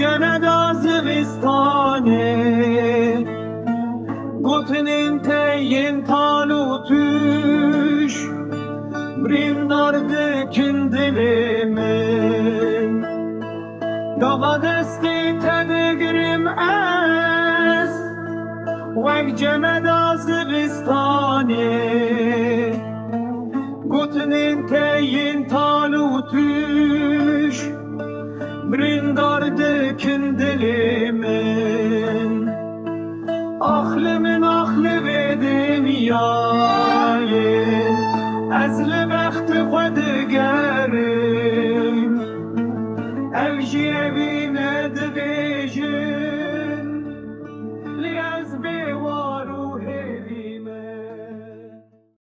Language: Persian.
جند از زمستانه گوتنین تین تالو توش بریم نارده کندلیمن داغا دستی تدگریم از وک جند از زمستانه گوتنین تین تالو توش برندارdı kindilimin Aklımın aklı vedim yayim Ezli bekti kod gerim Evji